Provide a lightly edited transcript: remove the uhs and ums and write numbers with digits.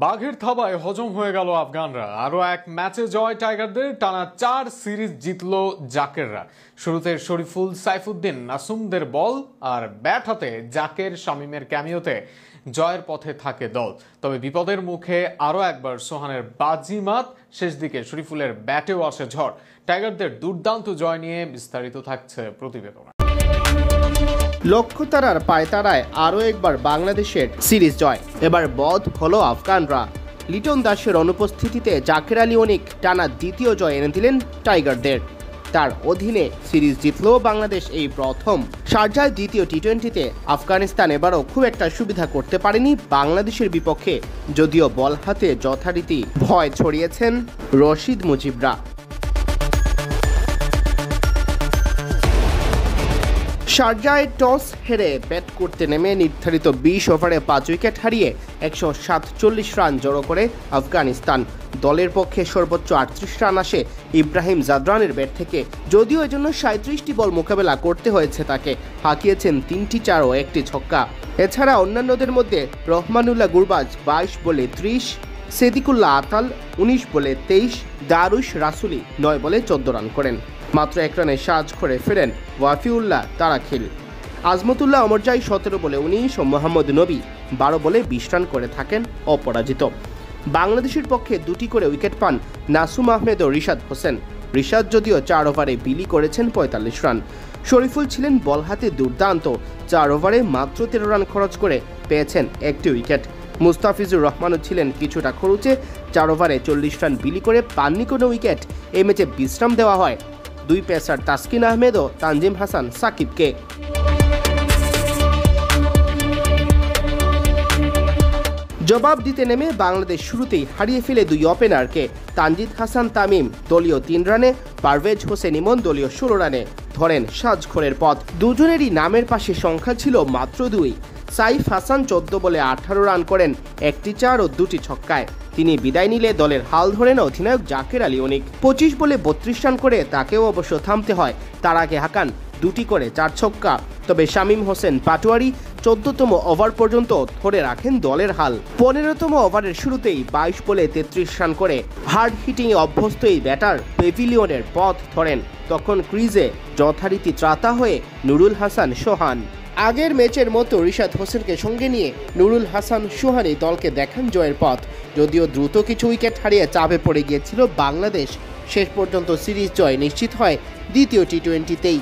বাঘের থাবায় হজম হয়ে গেল আফগানরা। আরো এক ম্যাচে জয় টাইগারদের। টানা 4 সিরিজ জিতল জাকেররা। শুরুতে শরীফুল, সাইফুদ্দিন, নাসুমদের বল আর ব্যাট হাতে জাকের, শামীমের ক্যামিওতে জয়ের পথে থাকে দল। তবে বিপদের মুখে আরো একবার সোহানের বাজিমাত। শেষ দিকে শরীফুলের ব্যাটেও আসে ঝড়। টাইগারদের দুর্দান্ত জয় নিয়ে বিস্তারিত থাকছে প্রতিবেদন। লক্ষ্যতারার পায়তারায় আরও একবার বাংলাদেশের সিরিজ জয়। এবার বধ হলো আফগানরা। লিটন দাসের অনুপস্থিতিতে জাকের আলী অনিক টানা দ্বিতীয় জয় এনে দিলেন টাইগারদের। তার অধীনে সিরিজ জিতল বাংলাদেশ এই প্রথম। শারজায় দ্বিতীয় টি-20তে আফগানিস্তান এবারও খুব একটা সুবিধা করতে পারেনি বাংলাদেশের বিপক্ষে, যদিও বল হাতে যথারীতি ভয় ছড়িয়েছেন রশিদ মুজিবরা। শারজায় টস হেরে ব্যাট করতে নেমে নির্ধারিত 20 ওভারে 5 উইকেট হারিয়ে 147 রান জড়ো করে আফগানিস্তান। দলের পক্ষে সর্বোচ্চ 38 রান আসে ইব্রাহিম জাদরানের ব্যাট থেকে, যদিও এজন্য 37টি বল মোকাবেলা করতে হয়েছে তাকে। হাঁকিয়েছেন 3টি 4 ও 1টি ছক্কা। এছাড়া অন্যান্যদের মধ্যে রহমানুল্লাহ গুরবাজ 22 বলে 30, সেদিকুল্লাহ আতাল 19 বলে 23, দারুশ রাসুলি 9 বলে 14 রান করেন। মাত্র 1 রানে সাজ করে ফেরেন ওয়াফিউল্লাহ তারাখিল। আজমতুল্লাহ অমরজাই 17 বলে 19 ও মোহাম্মদ নবী 12 বলে 20 রান করে থাকেন অপরাজিত। বাংলাদেশের পক্ষে 2টি করে উইকেট পান নাসুম আহমেদ ও রিশাদ হোসেন। রিশাদ যদিও 4 ওভারে বিলি করেছেন 45 রান। শরীফুল ছিলেন বল হাতে দুর্দান্ত। 4 ওভারে মাত্র 13 রান খরচ করে পেয়েছেন 1টি উইকেট। মুস্তাফিজুর রহমানও ছিলেন কিছুটা খরচে। 4 ওভারে 40 রান বিলি করে পাননি কোনো উইকেট। এই ম্যাচে বিশ্রাম দেওয়া হয় 2 পেসার তাসকিন আহমেদ ও তানজিম হাসান সাকিবকে। জবাব দিতে নেমে বাংলাদেশ শুরুতেই হারিয়ে ফেলে 2 ওপেনারকে। তানজিদ হাসান তামিম দলীয় 3 রানে, পারভেজ হোসেন ইমন দলীয় 16 রানে ধরেন সাজঘরের পথ। দুজনেরই নামের পাশে সংখ্যা ছিল মাত্র 2। সাইফ হাসান 14 বলে 18 রান করেন 1টি 4 ও 2টি ছক্কায়। তিনি বিদায় নিলে দলের হাল ধরেন অধিনায়ক জাকের আলী অনিক। 25 বলে 32 রান করে তাকেও অবশ্য থামতে হয়। তার আগে হাঁকান 2টি করে 4 ছক্কা। তবে শামীম হোসেন পাটোয়ারি 14তম ওভার পর্যন্ত ধরে রাখেন দলের হাল। 15তম ওভারের শুরুতেই 22 বলে 33 রান করে হার্ড হিটিংয়ে অভ্যস্ত এই ব্যাটার পেভিলিয়নের পথ ধরেন। তখন ক্রিজে যথারীতি ত্রাতা হয়ে নুরুল হাসান সোহান। আগের ম্যাচের মতো রিশাদ হোসেনকে সঙ্গে নিয়ে নুরুল হাসান সোহানি দলকে দেখান জয়ের পথ। যদিও দ্রুত কিছু উইকেট হারিয়ে চাপে পড়ে গিয়েছিল বাংলাদেশ, শেষ পর্যন্ত সিরিজ জয় নিশ্চিত হয় দ্বিতীয় টি-20তেই।